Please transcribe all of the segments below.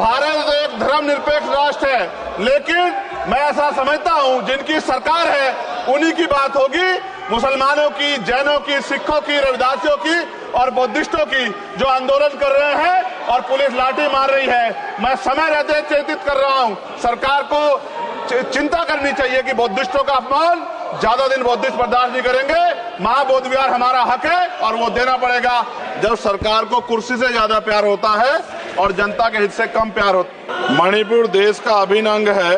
भारत एक धर्मनिरपेक्ष राष्ट्र है, लेकिन मैं ऐसा समझता हूं जिनकी सरकार है उन्हीं की बात होगी। मुसलमानों की, जैनों की, सिखों की, रविदासियों की और बुद्धिस्टों की जो आंदोलन कर रहे हैं और पुलिस लाठी मार रही है, मैं समय रहते चेतित कर रहा हूं। सरकार को चिंता करनी चाहिए कि बुद्धिस्टों का अपमान ज्यादा दिन बुद्धिस्ट बर्दाश्त नहीं करेंगे। महाबोधि विहार हमारा हक है और वो देना पड़ेगा। जब सरकार को कुर्सी से ज्यादा प्यार होता है और जनता के हित से कम प्यार होता। मणिपुर देश का अभिन्न अंग है,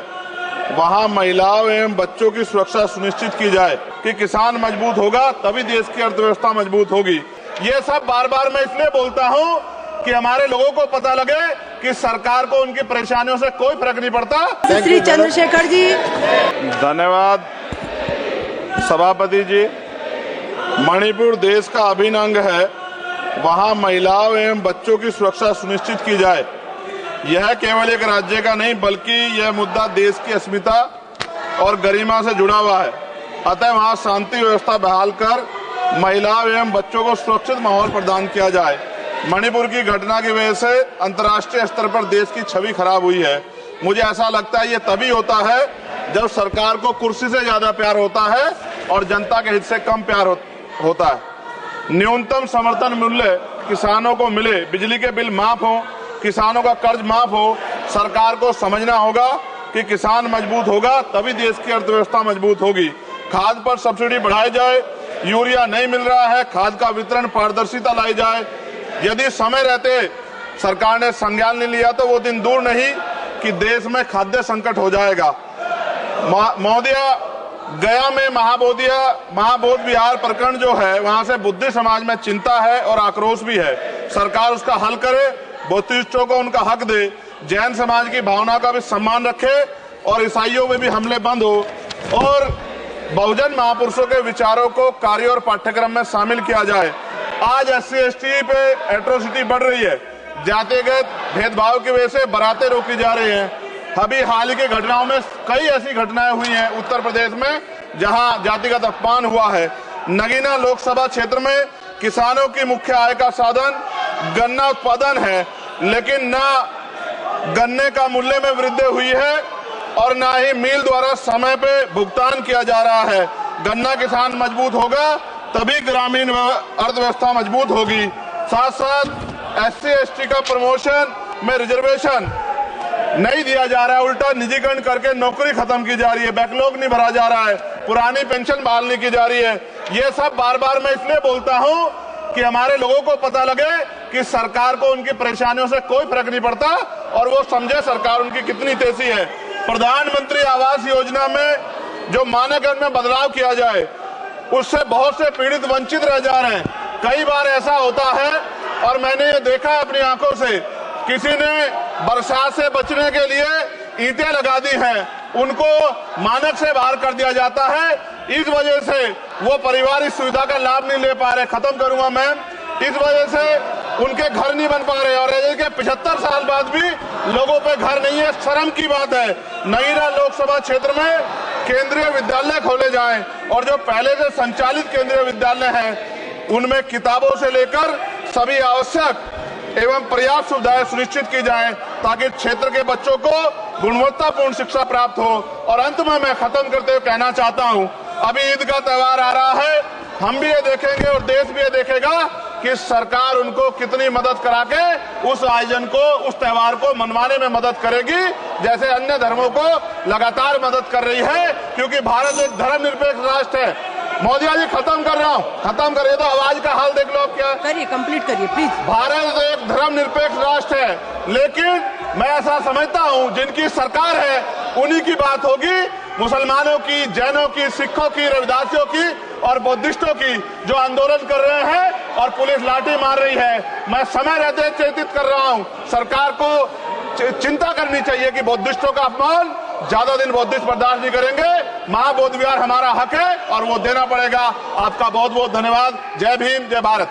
वहाँ महिलाओं एवं बच्चों की सुरक्षा सुनिश्चित की जाए कि किसान मजबूत होगा तभी देश की अर्थव्यवस्था मजबूत होगी। ये सब बार बार मैं इसलिए बोलता हूँ कि हमारे लोगों को पता लगे कि सरकार को उनकी परेशानियों से कोई फर्क नहीं पड़ता। श्री चंद्रशेखर जी। धन्यवाद सभापति जी। मणिपुर देश का अभिन्न अंग है, वहाँ महिलाओं एवं बच्चों की सुरक्षा सुनिश्चित की जाए। यह केवल एक राज्य का नहीं बल्कि यह मुद्दा देश की अस्मिता और गरिमा से जुड़ा हुआ है। अतः वहाँ शांति व्यवस्था बहाल कर महिलाओं एवं बच्चों को सुरक्षित माहौल प्रदान किया जाए। मणिपुर की घटना की वजह से अंतर्राष्ट्रीय स्तर पर देश की छवि खराब हुई है। मुझे ऐसा लगता है ये तभी होता है जब सरकार को कुर्सी से ज्यादा प्यार होता है और जनता के हित से कम प्यार होता है। न्यूनतम समर्थन मूल्य किसानों को मिले, बिजली के बिल माफ हो, किसानों का कर्ज माफ हो। सरकार को समझना होगा कि किसान मजबूत होगा तभी देश की अर्थव्यवस्था मजबूत होगी। खाद पर सब्सिडी बढ़ाई जाए, यूरिया नहीं मिल रहा है, खाद का वितरण पारदर्शिता लाई जाए। यदि समय रहते सरकार ने संज्ञान नहीं लिया तो वो दिन दूर नहीं कि देश में खाद्य संकट हो जाएगा। महोदय, गया में महाबोधि विहार प्रकरण जो है, वहां से बुद्धि समाज में चिंता है और आक्रोश भी है। सरकार उसका हल करे, बुद्धिस्टों को उनका हक दे, जैन समाज की भावना का भी सम्मान रखे और ईसाइयों में भी हमले बंद हो और बहुजन महापुरुषों के विचारों को कार्य और पाठ्यक्रम में शामिल किया जाए। आज SC/ST पे एट्रोसिटी बढ़ रही है, जातिगत भेदभाव की वजह से बारातें रोकी जा रही हैं। अभी हाल की घटनाओं में कई ऐसी घटनाएं हुई हैं उत्तर प्रदेश में जहां जातिगत अपमान हुआ है। नगीना लोकसभा क्षेत्र में किसानों की मुख्य आय का साधन गन्ना उत्पादन है, लेकिन न गन्ने का मूल्य में वृद्धि हुई है और न ही मिल द्वारा समय पे भुगतान किया जा रहा है। गन्ना किसान मजबूत होगा तभी ग्रामीण अर्थव्यवस्था मजबूत होगी। साथ साथ SC/ST का प्रमोशन में रिजर्वेशन नहीं दिया जा रहा है, उल्टा निजीकरण करके नौकरी खत्म की जा रही है, बैकलॉग नहीं भरा जा रहा है, पुरानी पेंशन बहाल नहीं की जा रही है। ये सब बार बार मैं इसलिए बोलता हूं कि हमारे लोगों को पता लगे कि सरकार को उनकी परेशानियों से कोई फर्क नहीं पड़ता और वो समझे सरकार उनकी कितनी तेजी है। प्रधानमंत्री आवास योजना में जो मानक में बदलाव किया जाए, उससे बहुत से पीड़ित वंचित रह जा रहे हैं। कई बार ऐसा होता है और मैंने ये देखा अपनी आंखों से, किसी ने बरसात से बचने के लिए ईंटें लगा दी हैं, उनको मानक से बाहर कर दिया जाता है। इस वजह से वो परिवार इस सुविधा का लाभ नहीं ले पा रहे। खत्म करूंगा मैम। इस वजह से उनके घर नहीं बन पा रहे और के 75 साल बाद भी लोगों पे घर नहीं है। शर्म की बात है। नगीना लोकसभा क्षेत्र में केंद्रीय विद्यालय खोले जाएं और जो पहले से संचालित केंद्रीय विद्यालय हैं उनमें किताबों से लेकर सभी आवश्यक एवं पर्याप्त सुविधाएं सुनिश्चित की जाएं ताकि क्षेत्र के बच्चों को गुणवत्तापूर्ण शिक्षा प्राप्त हो। और अंत में मैं खत्म करते हुए कहना चाहता हूं, अभी ईद का त्योहार आ रहा है, हम भी ये देखेंगे और देश भी ये देखेगा कि सरकार उनको कितनी मदद करा के उस आयोजन को, उस त्योहार को मनवाने में मदद करेगी, जैसे अन्य धर्मों को लगातार मदद कर रही है, क्योंकि भारत एक धर्मनिरपेक्ष राष्ट्र है। मोदी जी, खत्म कर रहा हूँ, खत्म करिए तो आवाज का हाल देख लो आप क्या करिए, कंप्लीट करिए प्लीज। भारत एक धर्मनिरपेक्ष राष्ट्र है, लेकिन मैं ऐसा समझता हूँ जिनकी सरकार है उन्हीं की बात होगी। मुसलमानों की, जैनों की, सिखों की, रविदासियों की और बुद्धिस्टों की जो आंदोलन कर रहे हैं और पुलिस लाठी मार रही है, मैं समय रहते चेतित कर रहा हूँ। सरकार को चिंता करनी चाहिए कि बुद्धिस्टों का अपमान ज्यादा दिन बुद्धिस्ट बर्दाश्त नहीं करेंगे। महाबोधि विहार हमारा हक है और वो देना पड़ेगा। आपका बहुत बहुत धन्यवाद। जय भीम, जय भारत।